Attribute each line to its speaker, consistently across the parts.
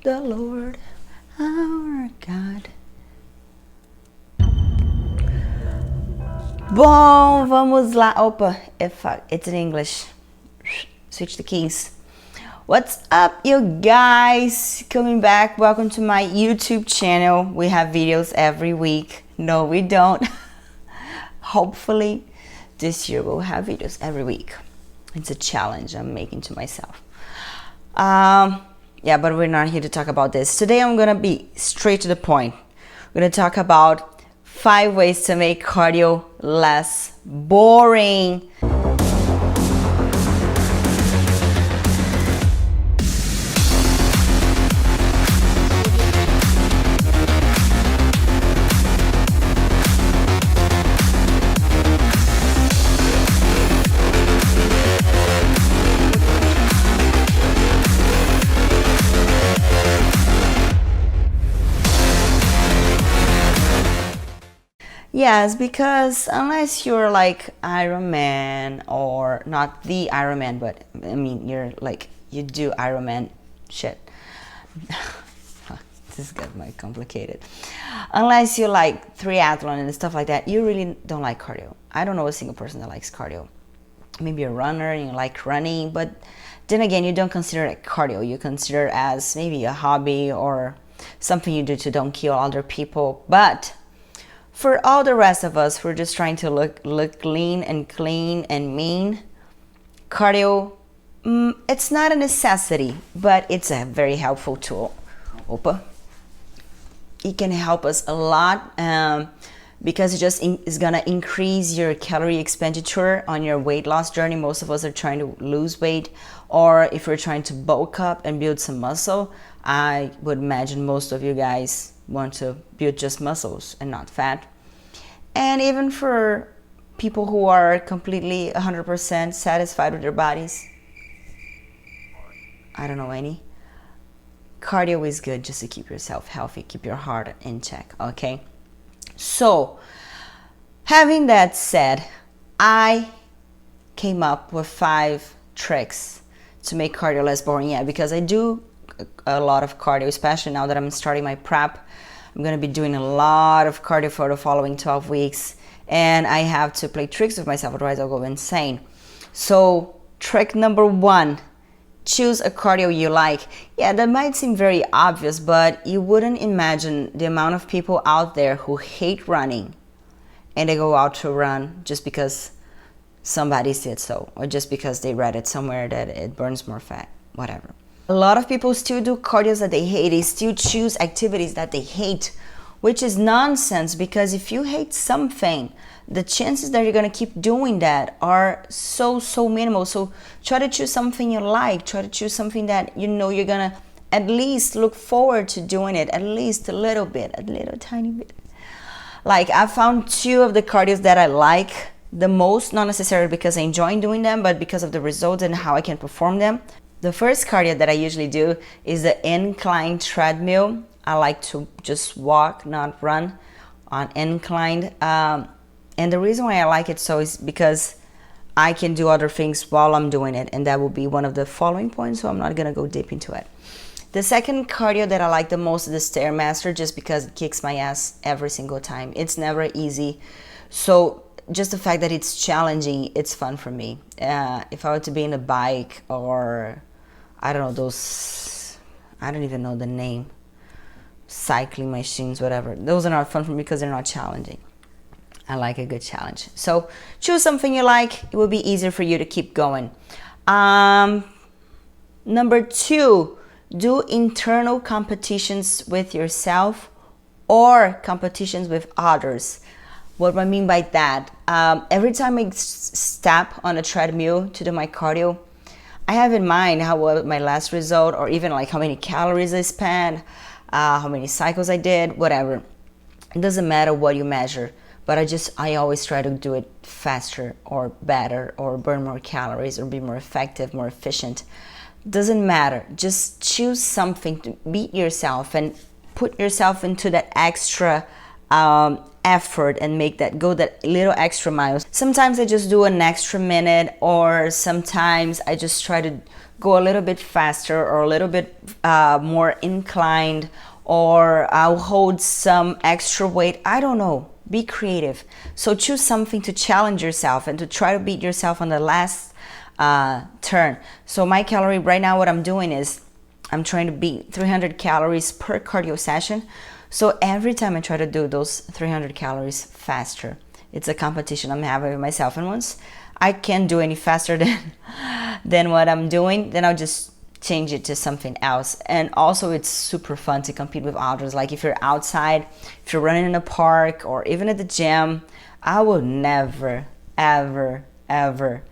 Speaker 1: the Lord our God. Bom, vamos lá. Opa, it's in English. Switch the keys. What's up, you guys? Coming back. Welcome to my YouTube channel. We have videos every week. No, we don't. Hopefully, this year we'll have videos every week. It's a challenge I'm making to myself. Yeah, but we're not here to talk about this. Today I'm gonna be straight to the point. We're gonna talk about 5 ways to make cardio less boring. Yes, because unless you're like Iron Man, or not the Iron Man, but I mean you're like, you do Iron Man shit. This got more complicated. Unless you like triathlon and stuff like that, you really don't like cardio. I don't know a single person that likes cardio. Maybe a runner and you like running, but then again, you don't consider it cardio. You consider it as maybe a hobby or something you do to don't kill other people. But for all the rest of us who are just trying to look lean and clean and mean, cardio, it's not a necessity, but it's a very helpful tool. Opa. It can help us a lot because it just is gonna increase your calorie expenditure on your weight loss journey. Most of us are trying to lose weight, or if we're trying to bulk up and build some muscle. I would imagine most of you guys want to build just muscles and not fat. And even for people who are completely 100% satisfied with their bodies, I don't know any, cardio is good just to keep yourself healthy, keep your heart in check, okay? So, having that said, I came up with 5 tricks to make cardio less boring. Yeah, because I do a lot of cardio, especially now that I'm starting my prep. I'm going to be doing a lot of cardio for the following 12 weeks. And I have to play tricks with myself, otherwise I'll go insane. So, trick number 1, choose a cardio you like. Yeah, that might seem very obvious, but you wouldn't imagine the amount of people out there who hate running and they go out to run just because somebody said so, or just because they read it somewhere that it burns more fat, whatever. A lot of people still do cardio that they hate. They still choose activities that they hate, which is nonsense, because if you hate something, the chances that you're going to keep doing that are so minimal. So try to choose something you like. Try to choose something that you know you're going to at least look forward to doing it, at least a little bit, a little tiny bit. Like, I found 2 of the cardios that I like the most, not necessarily because I enjoy doing them, but because of the results and how I can perform them. The first cardio that I usually do is the incline treadmill. I like to just walk, not run, on inclined. And the reason why I like it so is because I can do other things while I'm doing it, and that will be one of the following points, so I'm not gonna go deep into it. The second cardio that I like the most is the Stairmaster, just because it kicks my ass every single time. It's never easy. So just the fact that it's challenging, it's fun for me. If I were to be in a bike, or I don't know, those, I don't even know the name, cycling machines, whatever, those are not fun for me because they're not challenging. I like a good challenge. So choose something you like. It will be easier for you to keep going. Number 2, do internal competitions with yourself or competitions with others. What do I mean by that? Every time I step on a treadmill to do my cardio, I have in mind how well my last result, or even like how many calories I spent, how many cycles I did, whatever. It doesn't matter what you measure, but I always try to do it faster or better, or burn more calories, or be more effective, more efficient. Doesn't matter. Just choose something to beat yourself and put yourself into that extra effort and make that go that little extra miles. Sometimes I just do an extra minute, or sometimes I just try to go a little bit faster or a little bit more inclined, or I'll hold some extra weight. I don't know. Be creative. So choose something to challenge yourself and to try to beat yourself on the last turn. So my calorie right now, what I'm doing is I'm trying to beat 300 calories per cardio session. So every time I try to do those 300 calories faster, it's a competition I'm having with myself. And once I can't do any faster than what I'm doing, then I'll just change it to something else. And also it's super fun to compete with others. Like if you're outside, if you're running in a park or even at the gym, I will never, ever, ever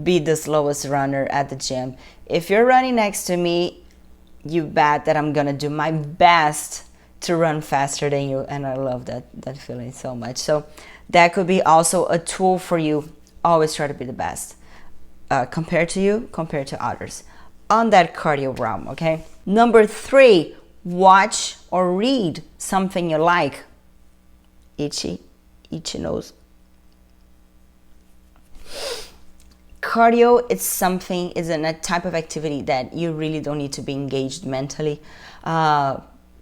Speaker 1: be the slowest runner at the gym. If you're running next to me, you bet that I'm gonna do my best to run faster than you. And I love that feeling so much. So that could be also a tool for you. Always try to be the best compared to others on that cardio realm. Okay, number 3, watch or read something you like. Itchy nose. Cardio is a type of activity that you really don't need to be engaged mentally.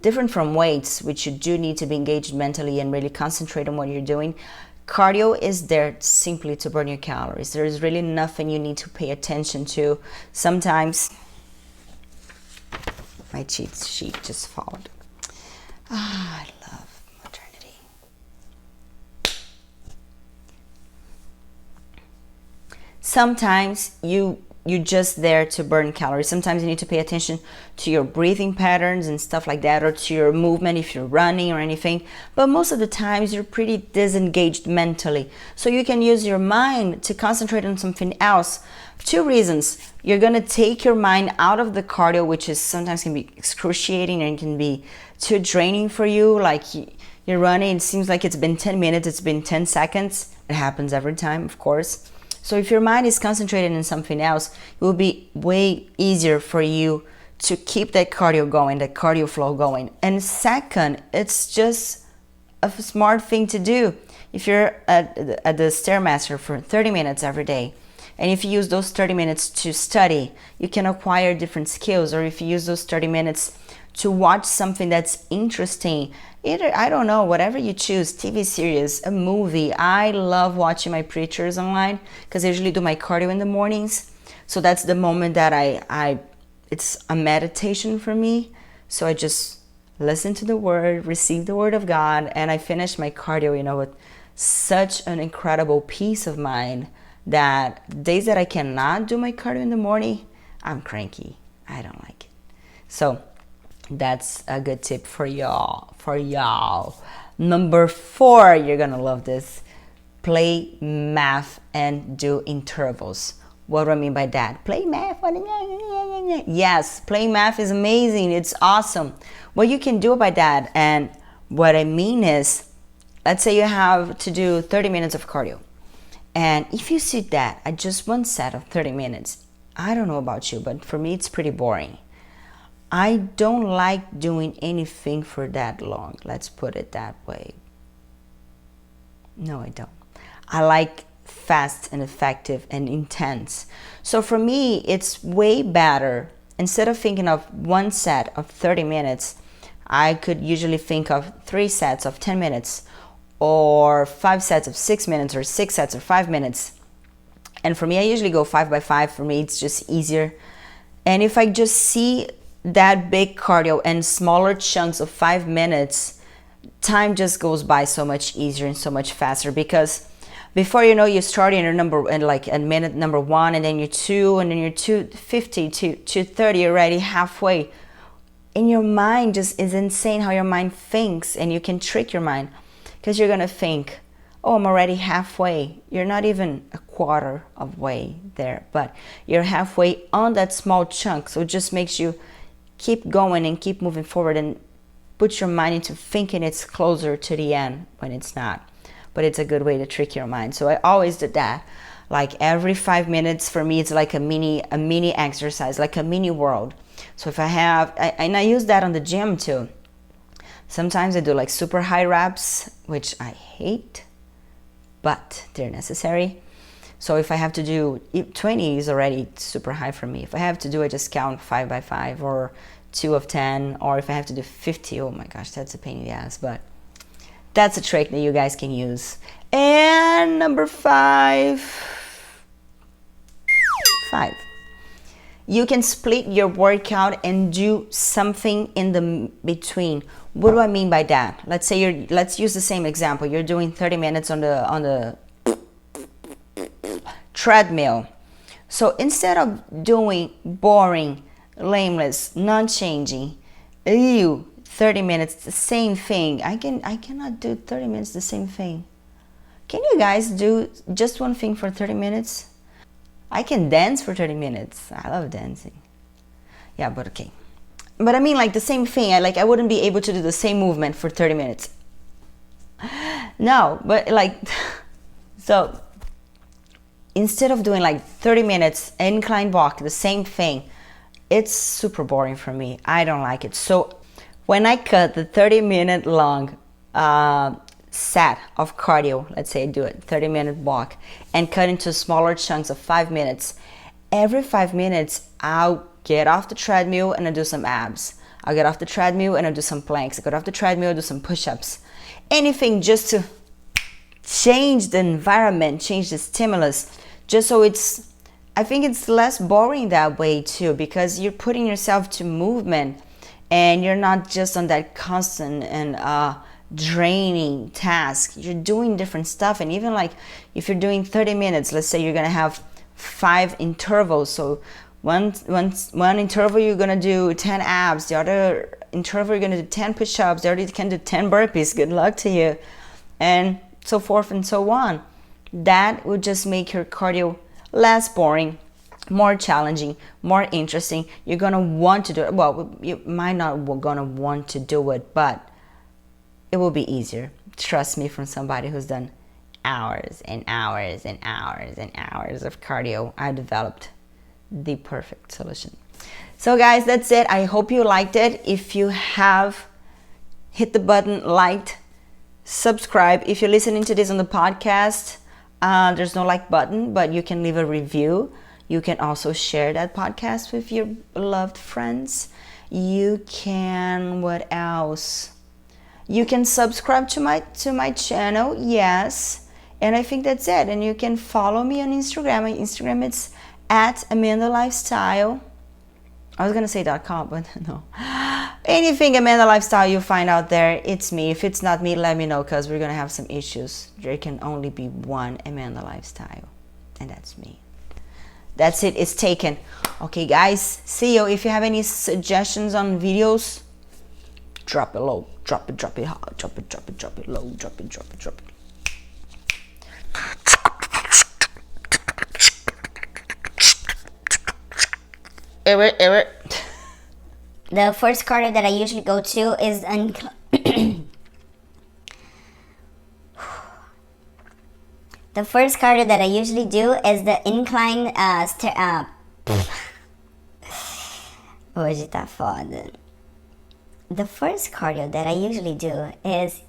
Speaker 1: Different from weights, which you do need to be engaged mentally and really concentrate on what you're doing. Cardio is there simply to burn your calories. There is really nothing you need to pay attention to. Sometimes my cheat sheet just followed. I love modernity. Sometimes you're just there to burn calories. Sometimes you need to pay attention to your breathing patterns and stuff like that, or to your movement if you're running or anything. But most of the times you're pretty disengaged mentally. So you can use your mind to concentrate on something else. 2 reasons. You're going to take your mind out of the cardio, which is sometimes can be excruciating and can be too draining for you. Like you're running, it seems like it's been 10 minutes, it's been 10 seconds. It happens every time, of course. So if your mind is concentrated on something else, it will be way easier for you to keep that cardio going, that cardio flow going. And second, it's just a smart thing to do. If you're at the Stairmaster for 30 minutes every day, and if you use those 30 minutes to study, you can acquire different skills. Or if you use those 30 minutes to watch something that's interesting, either, I don't know, whatever you choose, TV series, a movie. I love watching my preachers online because I usually do my cardio in the mornings. So that's the moment that it's a meditation for me. So I just listen to the word, receive the word of God, and I finish my cardio, with such an incredible peace of mind that days that I cannot do my cardio in the morning, I'm cranky. I don't like it. So that's a good tip for y'all. Number 4, you're gonna love this. Play math and do intervals. What do I mean by that? Play math. Yes, playing math is amazing. It's awesome. What you can do by that, and what I mean is, let's say you have to do 30 minutes of cardio. And if you sit that at just one set of 30 minutes, I don't know about you, but for me it's pretty boring. I don't like doing anything for that long. Let's put it that way. No, I don't. I like fast and effective and intense. So for me, it's way better. Instead of thinking of one set of 30 minutes, I could usually think of 3 sets of 10 minutes, or 5 sets of 6 minutes, or 6 sets of 5 minutes. And for me, I usually go 5 by 5. For me, it's just easier. And if I just see that big cardio and smaller chunks of 5 minutes, time just goes by so much easier and so much faster, because before you know, you start in at minute number 1, and then you're 2, and then you're 2:50 to 2:30, already halfway. And your mind just is insane how your mind thinks, and you can trick your mind, because you're gonna think, oh, I'm already halfway. You're not even a quarter of way there, but you're halfway on that small chunk. So it just makes you keep going and keep moving forward, and put your mind into thinking it's closer to the end when it's not. But it's a good way to trick your mind. So I always did that. Like every 5 minutes for me, it's like a mini exercise, like a mini world. So if and I use that on the gym too. Sometimes I do like super high reps, which I hate, but they're necessary. So if I have to do 20 is already super high for me. If I have to do, I just count 5 by 5 or 2 of 10, or if I have to do 50, oh my gosh, that's a pain in the ass, but that's a trick that you guys can use. And number 5, you can split your workout and do something in the between. What do I mean by that? Let's use the same example. You're doing 30 minutes on the treadmill. So instead of doing boring, lameless, non-changing, 30 minutes the same thing. I cannot do 30 minutes the same thing. Can you guys do just one thing for 30 minutes? I can dance for 30 minutes. I love dancing. Yeah, but okay. But I mean, like, the same thing. I wouldn't be able to do the same movement for 30 minutes. No, but like, so instead of doing like 30 minutes incline walk, the same thing, it's super boring for me. I don't like it. So when I cut the 30-minute long set of cardio, let's say I do it 30-minute walk and cut into smaller chunks of 5 minutes, every 5 minutes I'll get off the treadmill and I do some abs. I'll get off the treadmill and I do some planks. I get off the treadmill, do some push-ups. Anything just to change the environment, change the stimulus, just so I think it's less boring that way too, because you're putting yourself to movement and you're not just on that constant and draining task. You're doing different stuff. And even like if you're doing 30 minutes, let's say you're gonna have 5 intervals. So one interval you're gonna do 10 abs, the other interval you're gonna do 10 push-ups, the other you can do 10 burpees. Good luck to you, and so forth and so on. That would just make your cardio less boring, more challenging, more interesting. You're gonna want to do it. Well, you might not gonna want to do it, but it will be easier. Trust me, from somebody who's done hours and hours and hours and hours of cardio, I developed the perfect solution. So guys, that's it. I hope you liked it. If you have, hit the button, liked, subscribe. If you're listening to this on the podcast, there's no like button, but you can leave a review. You can also share that podcast with your beloved friends. You can, what else? You can subscribe to my channel, yes. And I think that's it. And you can follow me on Instagram. My Instagram is @amandalifestyle. I was gonna say .com, but no. Anything Amanda Lifestyle you find out there, it's me. If it's not me, let me know, because we're gonna have some issues. There can only be one Amanda Lifestyle, and that's me. That's it. It's taken. Okay, guys. See you. If you have any suggestions on videos, drop it low. Drop it hard. Drop it low. Drop it.
Speaker 2: The first cardio that I usually go to is the first cardio that I usually do is the incline Hoje tá foda. The first cardio that I usually do is